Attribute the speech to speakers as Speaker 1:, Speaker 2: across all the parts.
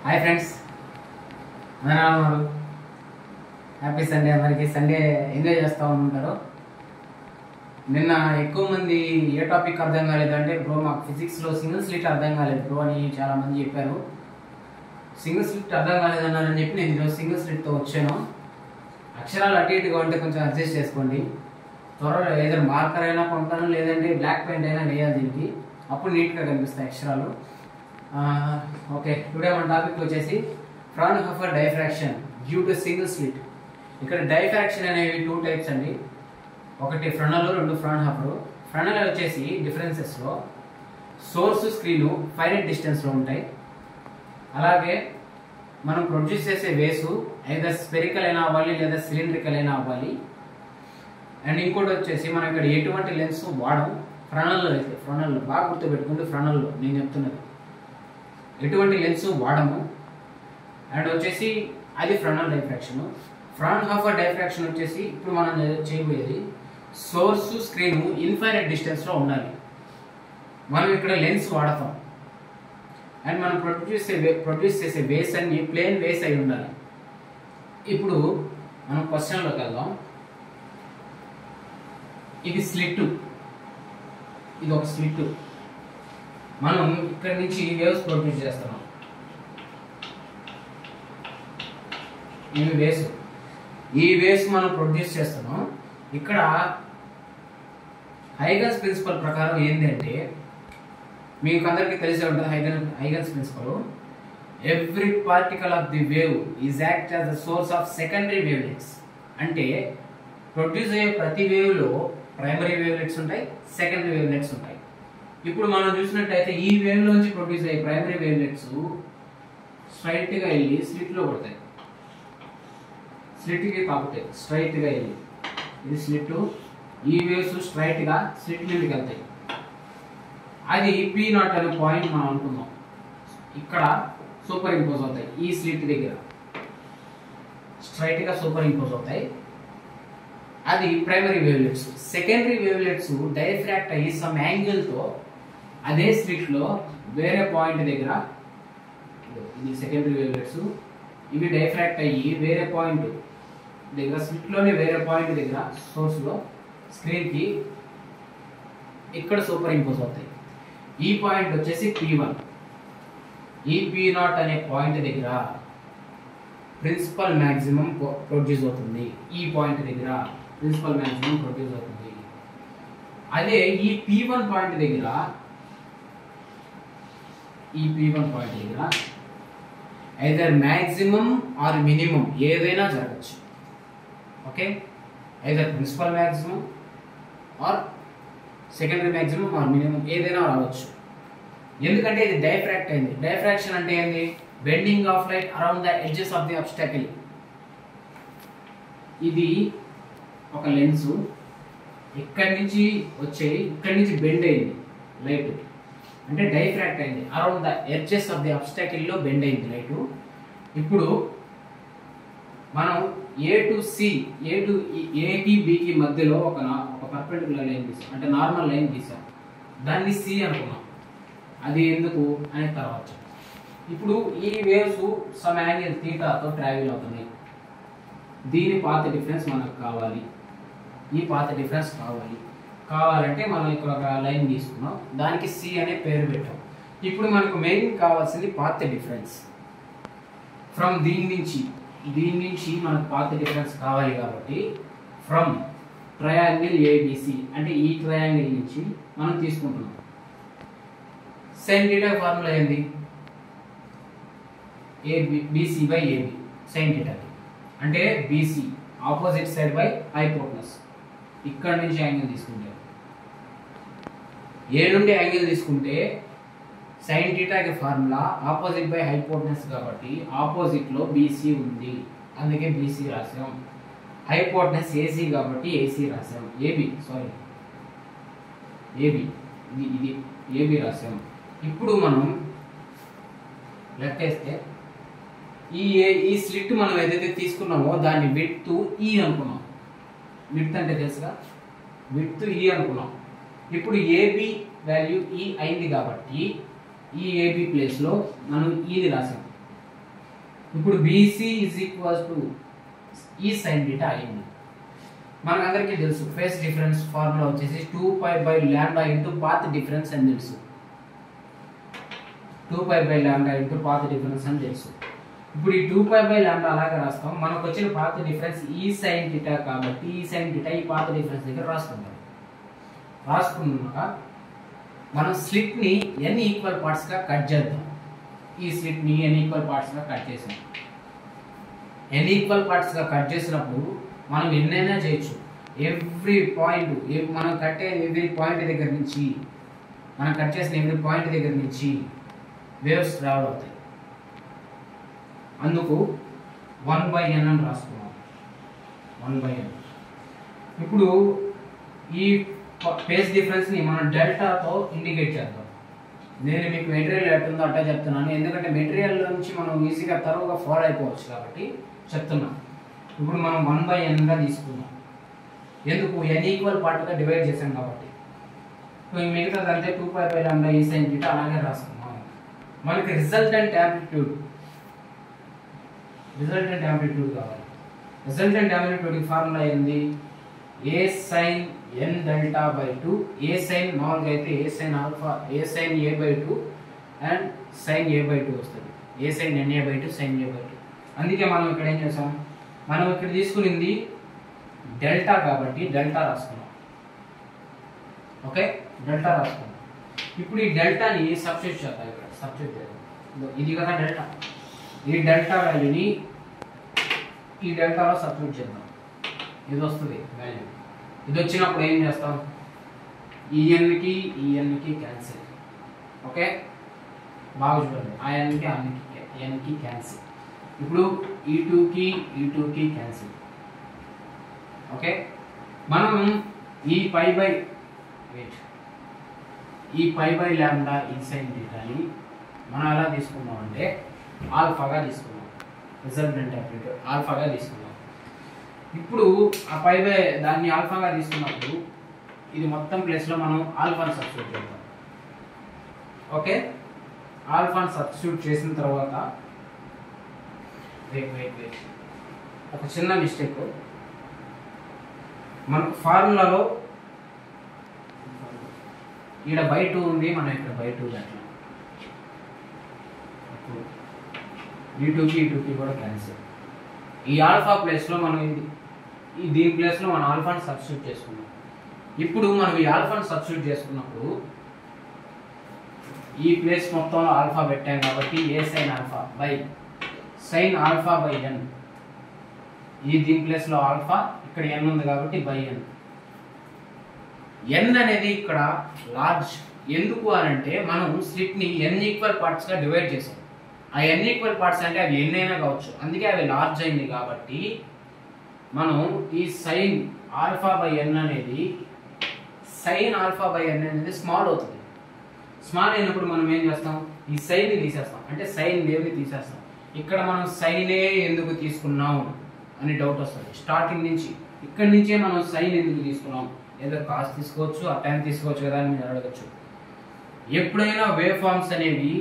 Speaker 1: Hi friends, అందరూ happy Sunday. అందరికి Sunday enjoy చేస్తూ ఉంటారు. నిన్న ఎక్కువ మంది ఏ టాపిక్ అర్థం కాలేదంటే, బ్రో మాకు ఫిజిక్స్లో సింగిల్ స్లిట్ అర్థం కాలేదు బ్రో అని చాలా మంది చెప్పారు. సింగిల్ స్లిట్ అర్థం కాలేదన్నారని చెప్పి నేను ఈరోజు సింగిల్ స్లిట్తో వచ్చాను. అక్షరాలు అటు ఇటుగా ఉంటే కొంచెం అడ్జస్ట్ చేసుకోండి. త్వరలో ఏదైనా మార్కర్ అయినా కొంటాను, లేదంటే బ్లాక్ పెయింట్ అయినా వేయాలి దీనికి, అప్పుడు నీట్గా కనిపిస్తాయి అక్షరాలు. ఓకే, టుడే మన టాపిక్ వచ్చేసి Fraunhofer diffraction due to single slit. ఇక్కడ డైఫ్రాక్షన్ అనేవి 2 టైప్స్ అండి. ఒకటి ఫ్రెనల్, 2 ఫ్రాన్హోఫర్. ఫ్రెనల్ వచ్చేసి డిఫరెన్సెస్లో సోర్స్ స్క్రీను ఫైనైట్ డిస్టెన్స్లో ఉంటాయి. అలాగే మనం ప్రొడ్యూస్ చేసే వేసు ఐదర్ స్పెరికల్ అయినా అవ్వాలి లేదా సిలిండ్రికల్ అయినా అవ్వాలి. అండ్ ఇంకోటి వచ్చేసి మనం ఇక్కడ ఎటువంటి లెన్స్ వాడము. ఫ్రెనల్లో అయితే, ఫ్రెనల్లో బాగా గుర్తుపెట్టుకుంటే, ఫ్రెనల్లో నేను చెప్తున్నది ఎటువంటి లెన్స్ వాడము. అండ్ వచ్చేసి అది ఫ్రెనల్ డైఫ్రాక్షన్. ఫ్రాన్హోఫర్ డైఫ్రాక్షన్ వచ్చేసి ఇప్పుడు మనం చేయబోయేది సోర్స్ స్క్రీన్ ఇన్ఫైనైట్ డిస్టెన్స్లో ఉండాలి. మనం ఇక్కడ లెన్స్ వాడతాం. అండ్ మనం ప్రొడ్యూస్ చేసే వేస్ అన్ని ప్లేన్ వేస్ అయి ఉండాలి. ఇప్పుడు మనం క్వశ్చన్లోకి వెళ్దాం. ఇది స్లిట్, ఇది ఒక స్లిట్. మనం ఇక్కడ నుంచి వేవ్స్ ప్రొడ్యూస్ చేస్తున్నాం. ఇవి వేవ్స్, ఈ వేవ్స్ మనం ప్రొడ్యూస్ చేస్తున్నాం. ఇక్కడ హైగన్స్ ప్రిన్సిపల్ ప్రకారం ఏంటంటే, మీకు అందరికీ తెలిసే ఉంటుంది Huygens principle. Every particle of the wave is act as the source of secondary wavelets. అంటే ప్రొడ్యూస్ అయ్యే ప్రతి వేవ్లో ప్రైమరీ వేవ్లెట్స్ ఉంటాయి, సెకండరీ వేవ్లెట్స్ ఉంటాయి. ఇప్పుడు మనం చూసినట్టయితే ఈ వేవ్ నుంచి ప్రొడ్యూస్ అయ్యే ప్రైమరీ వేవ్లెట్స్ స్ట్రైట్గా వెళ్ళి స్లిట్లో పడతాయి. స్లిట్కి కాపుతాయి, స్ట్రైట్గా వెళ్ళి. ఇది స్లిట్. ఈ వేవ్స్ స్ట్రైట్గా స్లిట్ మీదకి వెళ్తాయి. అది P0 అనే పాయింట్ మనం అనుకుందాం. ఇక్కడ సూపర్ ఇంపోజ్ అవుతాయి. ఈ స్లిట్ దగ్గర స్ట్రైట్గా సూపర్ ఇంపోజ్ అవుతాయి. అది primary wavelets. Secondary wavelets diffract అయ్యి సమ్ యాంగిల్తో అదే స్లిట్లో వేరే పాయింట్ దగ్గర, ఇది సెకండరీ వేవ్లెట్స్, ఇవి డైఫ్రాక్ట్ అయ్యి వేరే పాయింట్ దగ్గర, స్లిట్లోనే వేరే పాయింట్ దగ్గర సోర్స్లో స్క్రీన్కి ఇక్కడ సూపర్ ఇంపోజ్ అవుతాయి. ఈ పాయింట్ వచ్చేసి P1. ఈ P0 అనే పాయింట్ దగ్గర ప్రిన్సిపల్ మ్యాక్సిమం ప్రొడ్యూస్ అవుతుంది. ఈ పాయింట్ దగ్గర ప్రిన్సిపల్ మ్యాక్సిమం ప్రొడ్యూస్ అవుతుంది. అదే ఈ P1 పాయింట్ దగ్గర, ఈ P1 పాయింట్ దగ్గర ఐదర్ మ్యాక్సిమం ఆర్ మినిమం ఏదైనా జరగచ్చు. Okay, either principal maximum or secondary maximum or minimum ఏదైనా రావచ్చు. ఎందుకంటే ఇది డైఫ్రాక్ట్ అయింది. డైఫ్రాక్షన్ అంటే ఏంది? Bending of light around the edges of the obstacle. ఇది ఒక లెన్స్, ఇక్కడి నుంచి ఇక్కడి నుంచి బెండ్ అయింది లైట్, అంటే డైఫ్రాక్ట్ అయింది. Around the edges of the అబ్స్టాకిల్లో బెండ్ అయింది లైట్. ఇప్పుడు మనం A టు C, ఏకి బికి మధ్యలో ఒక పర్పెండిక్యులర్ లైన్ గీసాం, అంటే నార్మల్ లైన్ గీసాం. దాన్ని C అనుకున్నాం. అది ఎందుకు అనే తర్వాత, ఇప్పుడు ఈ వేవ్స్ సమ్ యాంగిల్ థీటాతో ట్రావెల్ అవుతున్నాయి. దీని పాత్ డిఫరెన్స్ మనకు కావాలి. ఈ పాత్ డిఫరెన్స్ కావాలంటే మనం ఇక్కడ ఒక లైన్ తీసుకున్నాం, దానికి C అనే పేరు పెట్టాం. ఇప్పుడు మనకు మెయిన్ కావాల్సింది పాత్ డిఫరెన్స్. ఫ్రమ్ దీని నుంచి మనకు పాత్ డిఫరెన్స్ కావాలి కాబట్టి ఫ్రమ్ ట్రయాంగిల్ ABC, అంటే ఈ ట్రయాంగిల్ నుంచి మనం తీసుకుంటున్నాం. సైన్ థీటా ఫార్ములా ఏంది? BC by AB. సైన్ థీటాకి అంటే BC opposite side by hypotenuse. ఇక్కడ నుంచి యాంగిల్ తీసుకుంటే, ఏ నుండి యాంగిల్ తీసుకుంటే సైన్ థీటాకి ఫార్ములా ఆపోజిట్ బై హైపోటెనస్ కాబట్టి ఆపోజిట్ లో BC ఉంది, అందుకే BC రాసాం. హైపోటెనస్ AC కాబట్టి AC రాసాం. AB ఇది AB రాసాం. ఇప్పుడు మనం లెక్కేస్తే ఈ స్లిట్ మనం ఏదైతే తీసుకున్నామో దాన్ని విడ్త్ E అనుకున్నాం. విడ్త్ అంటే తెలుసుగా, విడ్త్ E అనుకున్నాం. ఇప్పుడు AB వాల్యూ E అయింది కాబట్టి ఈ AB ప్లేస్ లో మనం ఈది రాసాం. ఇప్పుడు బీసీ ఈజ్ ఈక్వల్స్ టు ఈ సైన్ బీటా అయింది. మనకందరికీ తెలుసు ఫేస్ డిఫరెన్స్ ఫార్ములా వచ్చేసి 2π/λ ఇంటూ పాత్ డిఫరెన్స్ అని తెలుసు. 2π/λ ఇంటూ పాత్ డిఫరెన్స్ అని తెలుసు. ఇప్పుడు ఈ 2π/λ అలాగే రాస్తాం. మనకు వచ్చిన పాత్ డిఫరెన్స్ ఈ సైన్ థీటా కాబట్టి ఈ సైన్ థీటా ఈ పాత్ డిఫరెన్స్ దగ్గర రాసుకుంటాం. రాసుకున్నాక మనం స్లిట్ ని n ఈక్వల్ పార్ట్స్ గా కట్ చేద్దాం. ఈ స్లిట్ ని n ఈక్వల్ పార్ట్స్ గా కట్ చేసాం. n ఈక్వల్ పార్ట్స్ గా కట్ చేసినప్పుడు మనం ఎన్నైనా చేయొచ్చు. ఎవ్రీ పాయింట్ మనం కట్టే ఎవ్రీ పాయింట్ దగ్గర నుంచి మనం కట్ చేసిన ఎవ్రీ పాయింట్ దగ్గర నుంచి వేవ్స్ ట్రావెల్ అవుతాయి. అందుకు 1/n అని రాసుకున్నాం. 1/n. ఇప్పుడు ఈ ఫేస్ డిఫరెన్స్ ని మనం డెల్టాతో ఇండికేట్ చేద్దాం. నేను మీకు మెటీరియల్ ఎట్టుందో అట్లా చెప్తున్నాను, ఎందుకంటే మెటీరియల్ నుంచి మనం ఈజీగా తరువుగా ఫాలో అయిపోవచ్చు కాబట్టి చెప్తున్నాం. ఇప్పుడు మనం 1/n గా తీసుకున్నాం. ఎందుకు n ఈక్వల్ పార్ట్ గా డివైడ్ చేసాం కాబట్టి. మిగతాది అంటే 2π/λ ఈ సైన్ థీటా అలాగే రాసుకున్నాం. మనకి రిజల్టెంట్ యాంప్లిట్యూడ్ కావాలి. రిజల్టెంట్ యాంప్లిట్యూడ్ కి ఫార్ములా ఏంది? a sin n delta/2, a sin మామూలుగా అయితే a sin alpha, a sin a/2 and sin a/2 వస్తుంది. a sin na/2 sin a/2. అందుకే మనం ఇక్కడ ఏం చేసాం, మనం ఇక్కడ తీసుకునింది డెల్టా కాబట్టి డెల్టా రాసుకున్నాం. ఓకే, డెల్టా రాసుకున్నాం. ఇప్పుడు ఈ డెల్టాని సబ్స్టిట్యూట్ చేద్దాం. ఇక్కడ సబ్స్టిట్యూట్ చేద్దాం. ఇది కదా డెల్టా. ఈ డెల్టా వాల్యూని ఈ డెల్టాలో సబ్స్టిట్యూట్ చేద్దాం. ఇది వస్తుంది వాల్యూ. ఇది వచ్చినప్పుడు ఏం చేస్తాం, ఈఎన్కి క్యాన్సిల్. ఓకే, బాగా చూడండి. ఆ ఎన్కి క్యాన్సిల్. ఇప్పుడు ఈ2కి క్యాన్సిల్. ఓకే, మనం ఈ π/λ ఈ సైన్ థీటాని మనం ఎలా తీసుకున్నాం అంటే ఆల్ఫాగా తీసుకున్నాం. రిజల్టెంట్ యాంప్లిట్యూడ్ ఆల్ఫాగా తీసుకున్నాం. ఇప్పుడు ఆ దాన్ని ఆల్ఫాగా తీసుకున్నప్పుడు ఇది మొత్తం ప్లేస్లో మనం ఆల్ఫాని సబ్స్టిట్యూట్ చేద్దాం. ఓకే, ఆల్ఫాని సబ్స్టిట్యూట్ చేసిన తర్వాత వెయిట్ ఒక చిన్న మిస్టేక్. మనకు ఫార్ములాలో ఇక్కడ బై2 ఉంది, మనం ఇక్కడ బై2 దాంట్లో ఈ2కి కూడా క్యాన్సిల్. ఈ ఆల్ఫా ప్లేస్లో మనం దీని ప్లేస్లో మనం ఆల్ఫాని సబ్స్టిట్యూట్ చేసుకున్నాం. ఇప్పుడు మనం ఈ ఆల్ఫాని సబ్స్టిట్యూట్ చేసుకున్నప్పుడు ఈ ప్లేస్ మొత్తంలో ఆల్ఫా పెట్టాం కాబట్టి A sine alpha by sine alpha by n. ఈ దీని ప్లేస్లో ఆల్ఫా, ఇక్కడ n ఉంది కాబట్టి బై n. n అనేది ఇక్కడ లార్జ్. ఎందుకు అనంటే మనం స్లిట్ని n ఈక్వల్ పార్ట్స్గా డివైడ్ చేసాం. ఆ n ఈక్వల్ పార్ట్స్ అంటే అవి ఎన్ని అయినా కావచ్చు, అందుకే అవి లార్జ్ అయింది. కాబట్టి మనం ఈ సైన్ ఆల్ఫా బై n అనేది స్మాల్ అవుతుంది. స్మాల్ అయినప్పుడు మనం ఏం చేస్తాం, ఈ సైన్ని తీసేస్తాం, అంటే సైన్ వేవ్ని తీసేస్తాం. ఇక్కడ మనం సైనే ఎందుకు తీసుకున్నాం అని డౌట్ వస్తుంది. స్టార్టింగ్ నుంచి ఇక్కడి నుంచే మనం సైన్ ఎందుకు తీసుకున్నాం, ఏదో కాస్ తీసుకోవచ్చు, ఆ టైం తీసుకోవచ్చు కదా అని మీరు అడగచ్చు. ఎప్పుడైనా వేవ్ ఫార్మ్స్ అనేవి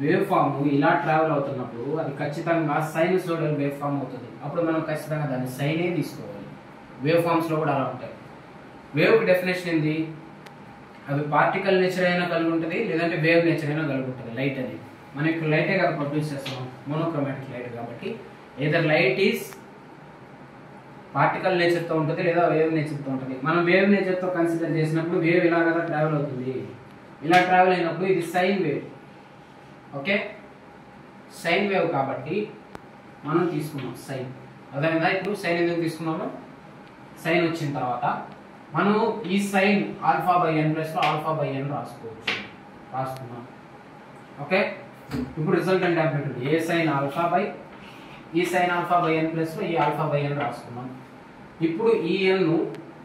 Speaker 1: వేవ్ ఫామ్ ఇలా ట్రావెల్ అవుతున్నప్పుడు అది ఖచ్చితంగా సైనసోయిడల్ వేవ్ ఫామ్ అవుతుంది. అప్పుడు మనం ఖచ్చితంగా దాన్ని సైనే తీసుకోవాలి. వేవ్ ఫామ్స్లో కూడా అలా ఉంటాయి. వేవ్కి డెఫినేషన్ ఏంది, అవి పార్టికల్ నేచర్ అయినా కలిగి ఉంటుంది, లేదంటే వేవ్ నేచర్ అయినా కలిగి ఉంటుంది. లైట్ అనేది మనం ఇక్కడ లైటే కదా ప్రొడ్యూస్ చేస్తాం, మోనోక్రోమాటిక్ లైట్ కాబట్టి ఏదర్ లైట్ ఈస్ పార్టికల్ నేచర్తో ఉంటుంది లేదా వేవ్ నేచర్తో ఉంటుంది. మనం వేవ్ నేచర్తో కన్సిడర్ చేసినప్పుడు వేవ్ ఇలా కదా ట్రావెల్ అవుతుంది. ఇలా ట్రావెల్ అయినప్పుడు ఇది sine wave. Okay, sine wave కాబట్టి మనం తీసుకున్నాం సైన్. అదేవిధంగా ఇప్పుడు సైన్ ఎందుకు తీసుకున్నాము, సైన్ వచ్చిన తర్వాత మనం ఈ సైన్ ఆల్ఫా బై n ప్లస్లో ఆల్ఫా బై n రాసుకున్నాం. ఓకే, ఇప్పుడు resultant amplitude A sine alpha by ఈ సైన్ ఆల్ఫా బై n ప్లస్లో ఈ ఆల్ఫా బై n రాసుకున్నాం. ఇప్పుడు ఈ n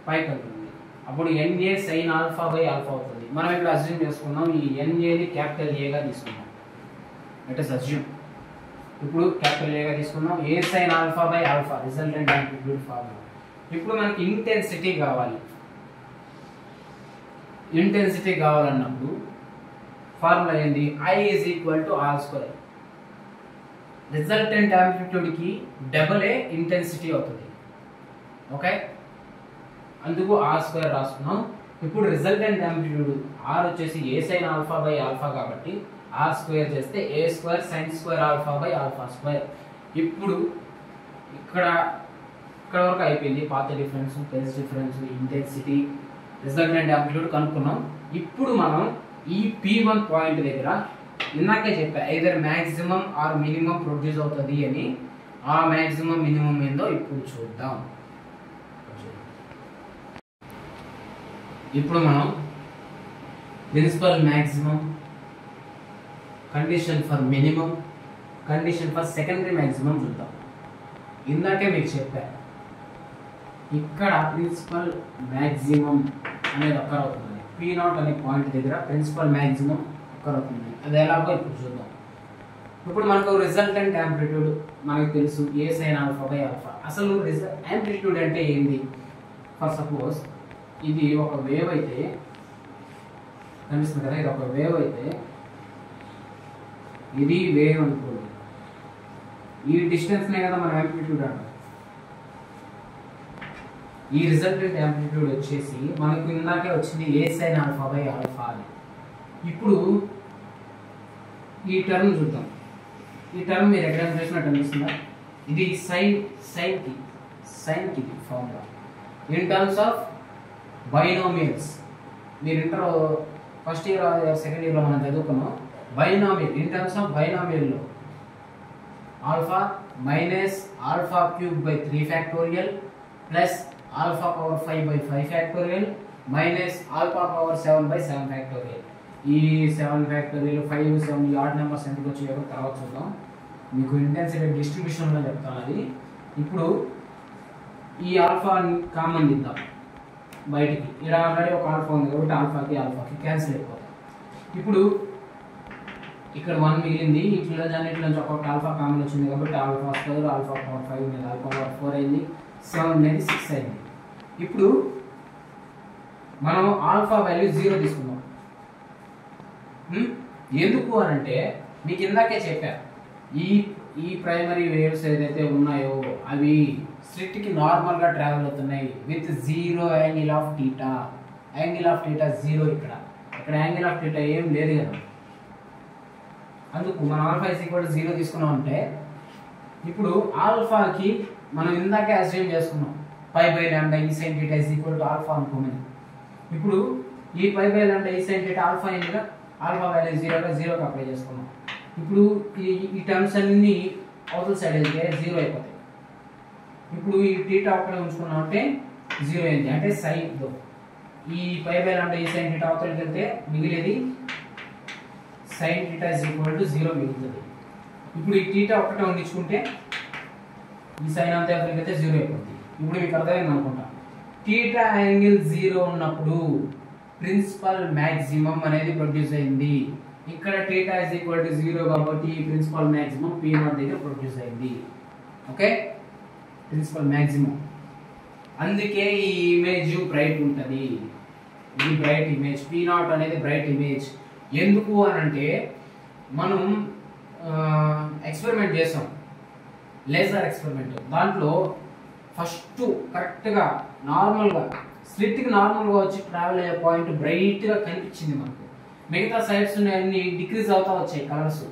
Speaker 1: పైకి వెళ్తుంది, అప్పుడు NA sine alpha by alpha అవుతుంది. మనం ఇక్కడ అజ్యూమ్ చేసుకున్నాం ఈ NAని క్యాపిటల్ ఏగా తీసుకున్నాం. It is assume. ఇప్పుడు క్యాపిటల్ ఏగా తీసుకున్నాం, A sine alpha by alpha resultant amplitude formula. ఇప్పుడు మనకి ఇంటెన్సిటీ కావాలి. ఇంటెన్సిటీ కావాలన్నప్పుడు ఫార్ములా ఏంది, I is equal to R square. Resultant amplitude కి డబుల్ ఏ ఇంటెన్సిటీ అవుతుంది. ఓకే, అందుకు ఆర్ స్క్వేర్ రాసుకున్నాం. ఇప్పుడు రిజల్టెంట్ యాంప్లిట్యూడ్ ఆర్ వచ్చేసి A sine alpha by alpha కాబట్టి ఆర్ స్క్వేర్ చేస్తే A square sine square alpha by alpha square. ఇప్పుడు ఇక్కడ వరకు అయిపోయింది. Path difference, phase difference, intensity, resultant amplitude కనుక్కున్నాం. ఇప్పుడు మనం ఈ P1 పాయింట్ దగ్గర ఇందాకే చెప్పా either maximum or minimum produce అవుతుంది అని. ఆ మ్యాక్సిమం మినిమం ఏందో ఇప్పుడు చూద్దాం. ఇప్పుడు మనం principal maximum, condition for minimum, condition for secondary maximum చూద్దాం. ఇందాకే మీకు చెప్పా ఇక్కడ ప్రిన్సిపల్ మ్యాక్సిమం అనేది ఒక్కర్ అవుతుంది. P0 అనే పాయింట్ దగ్గర ప్రిన్సిపల్ మ్యాక్సిమం ఒక్కర్ అవుతుంది. అది ఎలాగో ఇప్పుడు చూద్దాం. ఇప్పుడు మనకు రిజల్టెంట్ యాంప్లిట్యూడ్ మనకు తెలుసు ఏ సైన్ ఆల్ఫా బై ఆల్ఫా. అసలు యాంప్లిట్యూడ్ అంటే ఏంటి? ఫర్ సపోజ్ ఇది ఒక వేవ్ అయితే కనిపిస్తుంది కదా, ఇది ఒక వేవ్ అయితే ఇది వేవ్ అనుకోండి. ఈ డిస్టెన్స్నే కదా మనం యాంప్లిట్యూడ్ అంటాం. ఈ రిజల్టెంట్ యాంప్లిట్యూడ్ వచ్చేసి మనకు ఇందాకే వచ్చింది ఏ సైన్ ఆల్ఫా బై ఆల్ఫా అని. ఇప్పుడు ఈ టర్మ్ చూద్దాం. ఈ టర్మ్ మీరు ఎక్కడ చేసినట్టు అనిపిస్తుందా? ఇది సైన్కి formula in terms of binomials. మీరు ఇంటర్ ఫస్ట్ ఇయర్ సెకండ్ ఇయర్లో మనం చదువుకున్నాం. బైనామియల్ ఇన్ టర్మ్స్ ఆఫ్ బైనామియల్లో alpha minus alpha cube by 3 factorial plus alpha power 5 by 5 factorial minus alpha power 7 by 7 factorial. ఈ 7 ఫ్యాక్టోరియల్ 5, 7 ఈ ఆడ్ నెంబర్స్ ఎందుకు వచ్చాయో తర్వాత చూద్దాం. మీకు ఇంటెన్సిటీ డిస్ట్రిబ్యూషన్లో చెప్తాను అది. ఇప్పుడు ఈ ఆల్ఫా కామన్ ఇద్దాం బయటికి. ఇక్కడ ఆల్రెడీ ఒక ఆల్ఫా ఉంది కాబట్టి ఆల్ఫాకి క్యాన్సిల్ అయిపోతాయి. ఇప్పుడు ఇక్కడ 1 మిగిలింది. ఇట్లా అన్నింటి నుంచి ఒక్కొక్క ఆల్ఫా కామన్ వచ్చింది కాబట్టి ఆల్ఫా స్క్వేర్ ఆల్ఫా పవర్ 5 ఉంది, ఆల్ఫా పవర్ 4 అయింది, 7 అనేది 6 అయింది. ఇప్పుడు మనం ఆల్ఫా వాల్యూ 0 తీసుకున్నాం. ఎందుకు అని అంటే మీకు ఇందాకే చెప్పా ఈ ప్రైమరీ వేవ్స్ ఏదైతే ఉన్నాయో అవి స్ట్రిక్ట్ కి నార్మల్ గా ట్రావెల్ అవుతున్నాయి with 0 angle of theta. Angle of theta 0. ఇక్కడ యాంగిల్ ఆఫ్ థీటా ఏం లేదు కదా. అందుకు మనం ఆల్ఫా ఇస్ ఈక్వల్ టు 0 తీసుకున్నాం అంటే ఇప్పుడు ఆల్ఫాకి మనం ఇందాకే అస్యూమ్ చేసుకున్నాం పై బై లాంబ్డా ఈ sine theta is equal to alpha అనుకోమని. ఇప్పుడు ఈ పై బై లాంబ్డా ఈ సైన్ థీటా ఆల్ఫా అయిందిగా, ఆల్ఫా వాల్యూ 0కి అప్లై చేసుకున్నాం. ఇప్పుడు ఈ టర్మ్స్ అన్ని అవతల సైడ్ వెళ్తే 0 అయిపోతాయి. ఇప్పుడు ఈ థీటా అక్కడ ఉంచుకున్నాం అంటే 0 అయింది. అంటే సైన్ ఈ పై బై లాంబ్డా ఈ సైన్ థీటా అవతలకి వెళ్తే మిగిలేది sign theta is equal to 0 మిగులుతుంది. ఇప్పుడు ఈ థీటా ఒక్కటే ఉండించుకుంటే ఈ సైన్ అంతా అవతలకి వెళ్తే 0 అయిపోతుంది. ఇప్పుడు మీకు అర్థమైంది అనుకుంటా. థీటా యాంగిల్ 0 ఉన్నప్పుడు ప్రిన్సిపల్ మ్యాక్సిమం అనేది ప్రొడ్యూస్ అయింది. ఇక్కడ థీటా ఇస్ ఈక్వల్ టు 0 కాబట్టి ప్రిన్సిపల్ మ్యాక్సిమం P0 దగ్గర ప్రొడ్యూస్ అయింది. Okay, principal maximum. అందుకే ఈ ఇమేజ్ బ్రైట్ ఉంటుంది. ఇది బ్రైట్ ఇమేజ్. P0 అనేది బ్రైట్ ఇమేజ్. ఎందుకు అని అంటే మనం ఎక్స్పెరిమెంట్ చేసాం, లేజర్ ఎక్స్పెరిమెంట్. దాంట్లో ఫస్ట్ కరెక్ట్గా నార్మల్గా స్లిట్కి నార్మల్గా వచ్చి ట్రావెల్ అయ్యే పాయింట్ బ్రైట్గా కనిపించింది మనకు. మిగతా సైడ్స్ అన్ని డిక్రీజ్ అవుతా వచ్చాయి కలర్స్.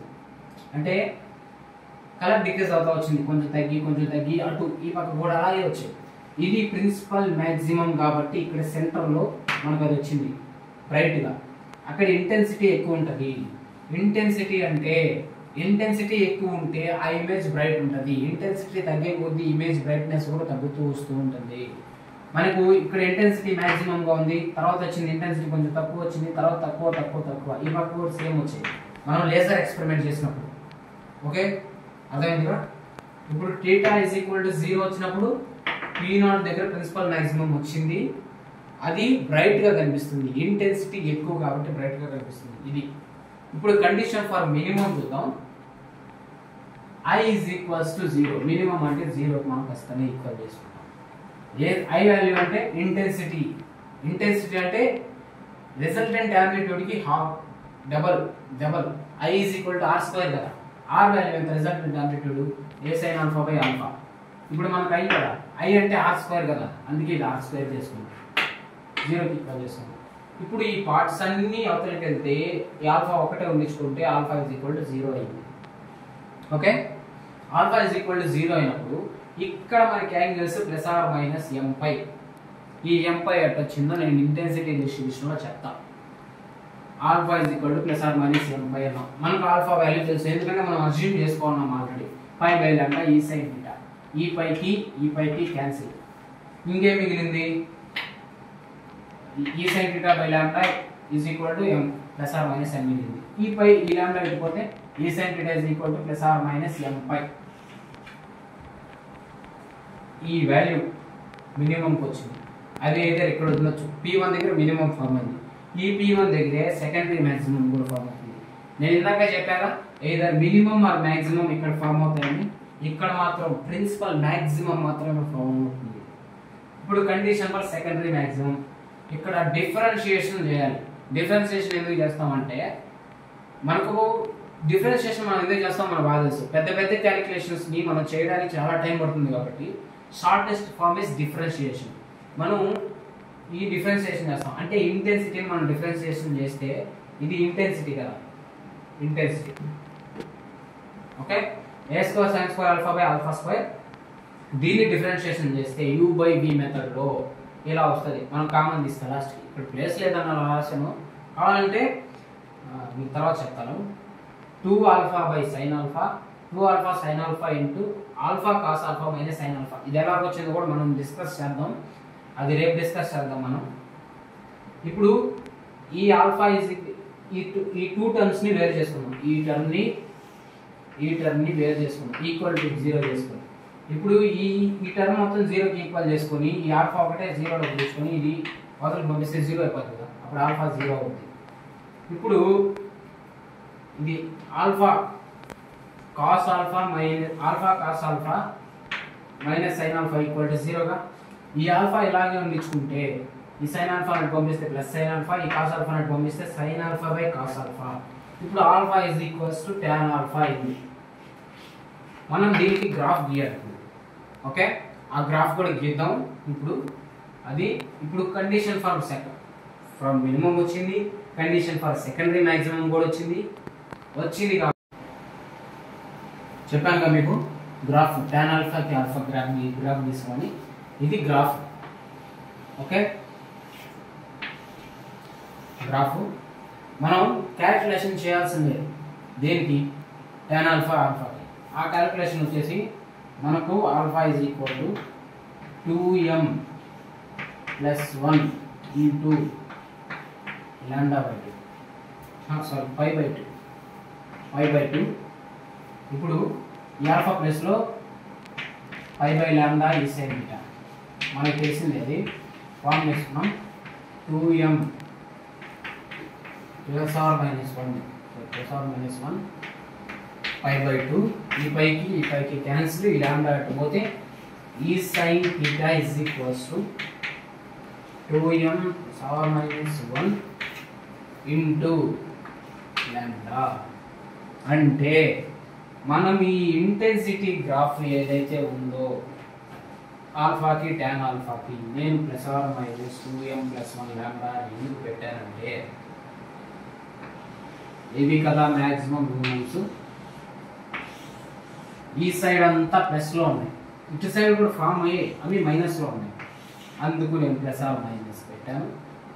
Speaker 1: అంటే కలర్ డిక్రీజ్ అవుతా వచ్చింది, కొంచెం తగ్గి అటు ఈ పక్క కూడా అలాగే వచ్చాయి. ఇది ప్రిన్సిపల్ మ్యాక్సిమం కాబట్టి ఇక్కడ సెంటర్లో మనకు అది వచ్చింది బ్రైట్గా. అక్కడ ఇంటెన్సిటీ ఎక్కువ ఉంటుంది. ఇంటెన్సిటీ ఎక్కువ ఉంటే ఆ ఇమేజ్ బ్రైట్ ఉంటుంది. ఇంటెన్సిటీ తగ్గే కొద్దీ ఇమేజ్ బ్రైట్నెస్ కూడా తగ్గుతూ వస్తూ ఉంటుంది. మనకు ఇక్కడ ఇంటెన్సిటీ మ్యాక్సిమంగా ఉంది, తర్వాత వచ్చింది ఇంటెన్సిటీ కొంచెం తక్కువ వచ్చింది, తర్వాత తక్కువ ఈ పక్క కూడా సేమ్ వచ్చాయి మనం లేజర్ ఎక్స్పెరిమెంట్ చేసినప్పుడు. ఓకే, అర్థమైందిగా. ఇప్పుడు థీటా ఇస్ ఈక్వల్ టు 0 వచ్చినప్పుడు P0 దగ్గర ప్రిన్సిపల్ మ్యాక్సిమం వచ్చింది. అది బ్రైట్ గా కనిపిస్తుంది. ఇంటెన్సిటీ ఎక్కువ కాబట్టి బ్రైట్ గా కనిపిస్తుంది. ఇది ఇప్పుడు కండిషన్ ఫర్ మినిమం చూద్దాం. I is equals to 0. మినిమం అంటే 0 మనం ఖచ్చితంగా ఈక్వల్ చేసుకుంటాం. I వాల్యూ అంటే ఇంటెన్సిటీ అంటే రిజల్టెంట్ యాంప్లిట్యూడ్ కి half double I is equal to R square కదా. ఆర్ వాల్యూ ఎంత resultant amplitude A sine alpha by alpha. ఇప్పుడు మనకు ఐ కదా, ఐ అంటే ఆర్ స్క్వేర్ కదా, అందుకే ఇది ఆర్ స్క్వేర్ చేసుకుంటాం, 0కి ఈక్వల్ చేసుకుంటాం. ఇప్పుడు ఈ పార్ట్స్ అన్నీ అవతలకి వెళ్తే ఈ ఆల్ఫా ఒకటే ఉండించుకుంటే ఆల్ఫా ఇజ్ ఈక్వల్ టు 0 అయింది. Okay, alpha is equal to 0 అయినప్పుడు ఇక్కడ మనకి angles plus or minus m pi. ఈ ఎంపై ఎట్ వచ్చిందో నేను ఇంటెన్సిటీ డిస్ట్రిబ్యూషన్లో చెప్తాను. Alpha is equal to plus or minus m pi అన్నాం. మనకు ఆల్ఫా వాల్యూ తెలుసు, ఎందుకంటే మనం అజ్యూమ్ చేసుకున్నాం ఆల్రెడీ. పై బై లాంటా ఈ సైన్ థీటా, ఈ పైకి క్యాన్సిల్. ఇంకేం మిగిలింది, ఈ sine theta by lambda is equal to m plus or minus m మిగిలింది. ఈ పై ఈ లాంటా వెళ్ళిపోతే ఈ sine theta is equal to plus or minus m pi. ఈ వాల్యూ మినిమంకి వచ్చింది. అది అయితే ఇక్కడ వదిలొచ్చు, P1 దగ్గర మినిమం ఫార్మ్ అయింది, ఈ P1 దగ్గరే సెకండరీ మ్యాక్సిమం కూడా ఫార్మ్ అవుతుంది. నేను ఇందాక చెప్పాగా ఏదర్ మినిమం ఆర్ మ్యాక్సిమం ఇక్కడ ఫార్మ్ అవుతాయని, ఇక్కడ మాత్రం ప్రిన్సిపల్ మ్యాక్సిమం మాత్రమే ఫార్మ్ అవుతుంది. ఇప్పుడు కండిషన్ ఫర్ సెకండరీ మ్యాక్సిమం, ఇక్కడ డిఫరెన్షియేషన్ చేయాలి. డిఫరెన్షియేషన్ ఎందుకు చేస్తామంటే మనకు డిఫరెన్షియేషన్ మనం ఎందుకు చేస్తాం మన బాగా తెలుసు. పెద్ద పెద్ద క్యాలిక్యులేషన్స్ ని మనం చేయడానికి చాలా టైం పడుతుంది కాబట్టి షార్టెస్ట్ ఫార్మ్ ఇస్ డిఫరెన్షియేషన్. మనం ఈ డిఫరెన్షియేషన్ చేస్తాం అంటే ఇంటెన్సిటీని మనం డిఫరెన్షియేషన్ చేస్తే ఇది ఇంటెన్సిటీ కదా, intensity. Okay, A square sine square alpha by alpha square, దీన్ని డిఫరెన్షియేషన్ చేస్తే u బై v మెథడ్లో ఇలా వస్తుంది. మనం కామన్ తీస్తాం లాస్ట్కి, ఇక్కడ ప్లేస్ లేదన్న రాశాను, కావాలంటే మీకు తర్వాత చెప్తాను. 2 alpha by sine alpha, 2 alpha sine alpha into alpha cos alpha minus sine alpha. ఇది ఎలా వచ్చిందో కూడా మనం డిస్కస్ చేద్దాం, అది రేపు డిస్కస్ చేద్దాం మనం. ఇప్పుడు ఈ ఆల్ఫా ఈ టూ టర్మ్స్ ని వేరు చేసుకున్నాం, ఈ టర్మ్ ని వేరు చేసుకున్నాం, ఈక్వల్ టు 0 చేసుకున్నాం. ఇప్పుడు ఈ టర్మ్ మొత్తం 0కి ఈక్వల్ చేసుకొని ఈ ఆల్ఫా ఒకటే 0లో తీసుకొని ఇది మొదలు పంపిస్తే 0 అయిపోతుంది కదా, అప్పుడు ఆల్ఫా 0 అవుతుంది. ఇప్పుడు ఇది alpha cos alpha minus sine alpha equal to 0గా, ఈ ఆల్ఫా ఇలాగే ఉండించుకుంటే ఈ సైన్ ఆల్ఫా అని పంపిస్తే ప్లస్ సైన్ ఆల్ఫా, ఈ కాస్ ఆల్ఫా అని పంపిస్తే sine alpha by cos alpha. ఇప్పుడు alpha is equals to tan alpha అయింది. మనం దీనికి గ్రాఫ్ గీయాలి. ఓకే, ఆ గ్రాఫ్ కూడా గీద్దాం. ఇప్పుడు కండిషన్ ఫర్ ఫ్రమ్ మినిమం వచ్చింది, కండిషన్ ఫర్ సెకండరీ మ్యాక్సిమం కూడా వచ్చింది చెప్పాను కదా మీకు. గ్రాఫ్ tan ఆల్ఫాకి ఆల్ఫా గ్రాఫ్ తీసుకొని ఇది గ్రాఫ్. ఓకే, గ్రాఫ్ మనం క్యాలిక్యులేషన్ చేయాల్సిందే. దేనికి, tan ఆల్ఫాకి. ఆ క్యాలిక్యులేషన్ వచ్చేసి మనకు alpha is equal to 2m plus 1 into lambda by 2, pi by 2. ఇప్పుడు ఈ ఆల్ఫా ప్లస్లో పై బై లాండా ఈ సైన్ థీటా మనకు తెలిసింది, అది ఫార్మ్ చేసుకున్నాం. 2m plus or minus 1 pi by 2, ఈ పైకి క్యాన్సిల్, ఈ లాండా అటు పోతే ఈ sine theta is equals to 2m plus or minus 1 into lambda. అంటే మనం ఈ ఇంటెన్సిటీ గ్రాఫ్ ఏదైతే ఉందో ఆల్ఫాకి tan ఆల్ఫాకి నేను plus or minus 2m plus 1 lambda ఎందుకు పెట్టానంటే ఇవి కదా మ్యాక్సిమం మినిమమ్స్. ఈ సైడ్ అంతా ప్లస్లో ఉన్నాయి, ఇటు సైడ్ కూడా ఫామ్ అయ్యాయి, అవి మైనస్లో ఉన్నాయి, అందుకు నేను ప్లస్ ఆర్ మైనస్ పెట్టాను.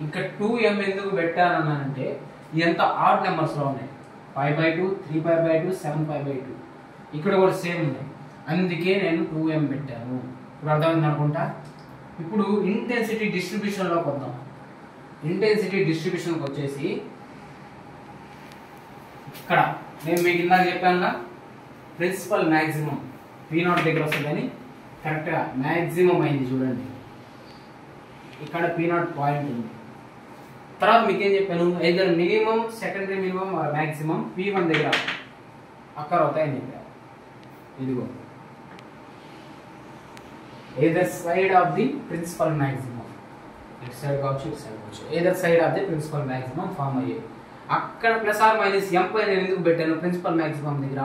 Speaker 1: ఇంకా 2m ఎందుకు పెట్టానంటే ఇదంతా ఆడ్ నెంబర్స్లో ఉన్నాయి, 5/2, 3π/2, 7π/2, ఇక్కడ కూడా సేమ్ ఉన్నాయి, అందుకే నేను 2m పెట్టాను. ఇప్పుడు అర్థమైంది అనుకుంటా. ఇప్పుడు ఇంటెన్సిటీ డిస్ట్రిబ్యూషన్లోకి వద్దాం. ఇంటెన్సిటీ డిస్ట్రిబ్యూషన్కి వచ్చేసి ఇక్కడ నేను మీకు ఇందాక చెప్పాను ప్రిన్సిపల్ మ్యాక్సిమం P0 దగ్గర వస్తుందని, కరెక్ట్గా మ్యాక్సిమం అయింది చూడండి. ఇక్కడ P0 పాయింట్ ఉంది. తర్వాత మీకేం చెప్పాను, either minimum, secondary minimum, maximum P1 దగ్గర అక్కడ అవుతాయని చెప్పాను. ఇదిగో either side of the principal maximum, ఇటు సైడ్ కావచ్చు, ఇటు సైడ్ కావచ్చు, either side of the principal maximum form అయ్యాయి. అక్కడ plus or minus m pi నేను ఎందుకు పెట్టాను ప్రిన్సిపల్ మ్యాక్సిమం దగ్గర,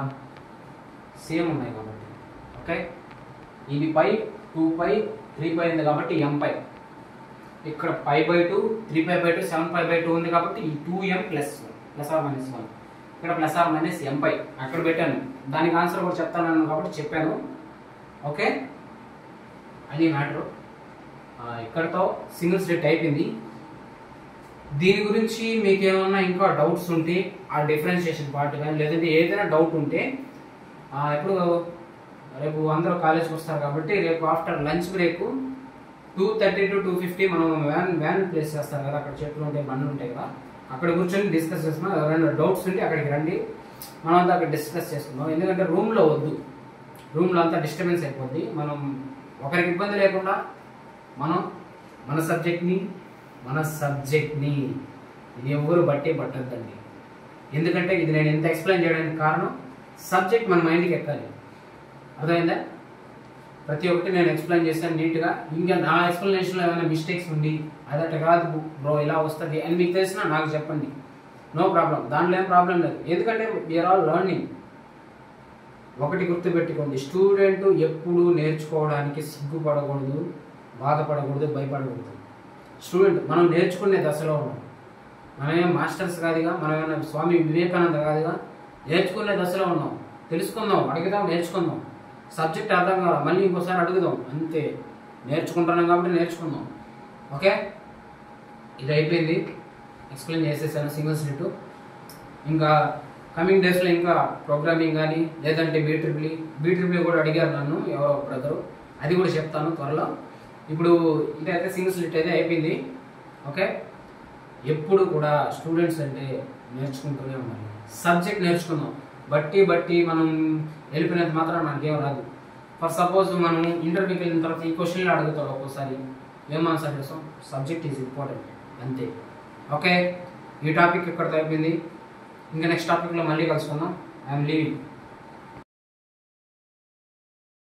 Speaker 1: సేమ్ ఉన్నాయి కాబట్టి. ఓకే, ఇది పై 2π 3π ఉంది కాబట్టి mπ. ఇక్కడ π/2 3π/2 7π/2 ఉంది కాబట్టి ఈ 2m ప్లస్ ఆర్ మైనస్ 1 ఇక్కడ ప్లస్ ఆర్ మైనస్ mπ అక్కడ పెట్టాను. దానికి ఆన్సర్ కూడా చెప్తాను కాబట్టి చెప్పాను. ఓకే, అది మ్యాటర్. ఇక్కడతో సింగిల్ స్లిట్ అయిపోయింది. దీని గురించి మీకు ఏమన్నా ఇంకా డౌట్స్ ఉంటే ఆ డిఫరెన్షియేషన్ పార్ట్ కానీ లేదంటే ఏదైనా డౌట్ ఉంటే ఇప్పుడు రేపు అందరూ కాలేజ్కి వస్తారు కాబట్టి రేపు ఆఫ్టర్ లంచ్ బ్రేక్ 2:30 to 2:50 మనం వ్యాన్ ప్లేస్ చేస్తాం కదా, అక్కడ చెట్లు ఉంటాయి బండ్లు ఉంటాయి కదా, అక్కడ కూర్చొని డిస్కస్ చేస్తున్నాం. ఎవరైనా డౌట్స్ ఉంటే అక్కడికి రండి, మనం అంతా అక్కడ డిస్కస్ చేసుకుందాం. ఎందుకంటే రూమ్లో వద్దు, రూమ్లో అంతా డిస్టర్బెన్స్ అయిపోద్ది. మనం ఒకరికి ఇబ్బంది లేకుండా మనం మన సబ్జెక్ట్ని ఇది ఎవ్వరు పట్టద్దండి. ఎందుకంటే ఇది నేను ఎంత ఎక్స్ప్లెయిన్ చేయడానికి కారణం సబ్జెక్ట్ మన మైండ్కి ఎక్కాలి. అర్థమైందా? ప్రతి ఒక్కటి నేను ఎక్స్ప్లెయిన్ చేశాను నీట్గా. ఇంకా నా ఎక్స్ప్లెనేషన్లో ఏమైనా మిస్టేక్స్ ఉండి అదట కాదు బ్రో ఇలా వస్తుంది అని మీకు తెలిసినా నాకు చెప్పండి, నో ప్రాబ్లం, దాంట్లో ఏం ప్రాబ్లం లేదు. ఎందుకంటే వీఆర్ ఆల్ లర్నింగ్. ఒకటి గుర్తుపెట్టుకోండి, స్టూడెంట్ ఎప్పుడు నేర్చుకోవడానికి సిగ్గుపడకూడదు, బాధపడకూడదు, భయపడకూడదు. స్టూడెంట్ మనం నేర్చుకునే దశలో ఉన్నాం. మనమేం మాస్టర్స్ కాదుగా, మనమేమైనా స్వామి వివేకానంద కాదుగా, నేర్చుకునే దశలో ఉన్నాం. తెలుసుకుందాం, అడుగుదాం, నేర్చుకుందాం. సబ్జెక్ట్ అర్థం కాదు, మళ్ళీ ఇంకోసారి అడుగుదాం, అంతే. నేర్చుకుంటున్నాం కాబట్టి నేర్చుకుందాం. ఓకే, ఇది అయిపోయింది, ఎక్స్ప్లెయిన్ చేసేసాను సింగిల్ స్లిట్. ఇంకా కమింగ్ డేస్లో ఇంకా ప్రోగ్రామింగ్ కానీ లేదంటే బీట్రిపుల్ కూడా అడిగారు నన్ను ఎవరో బ్రదరు, అది కూడా చెప్తాను త్వరలో. ఇప్పుడు ఇదైతే సింగిల్ స్లిట్ అయితే అయిపోయింది. ఓకే, ఎప్పుడు కూడా స్టూడెంట్స్ అంటే నేర్చుకుంటూనే ఉండాలి. సబ్జెక్ట్ నేర్చుకుందాం, బట్టి మనం వెళ్ళిపోయినంత మాత్రం మనకేం రాదు. ఫర్ సపోజ్ మనం ఇంటర్వ్యూకి వెళ్ళిన తర్వాత ఈ క్వశ్చన్లు అడుగుతాడు, ఒక్కోసారి ఏం ఆన్సర్ చేస్తాం, సబ్జెక్ట్ ఈజ్ ఇంపార్టెంట్, అంతే. ఓకే, ఈ టాపిక్ ఇక్కడితో అయిపోయింది. ఇంకా నెక్స్ట్ టాపిక్లో మళ్ళీ కలుసుకుందాం. I'm leaving.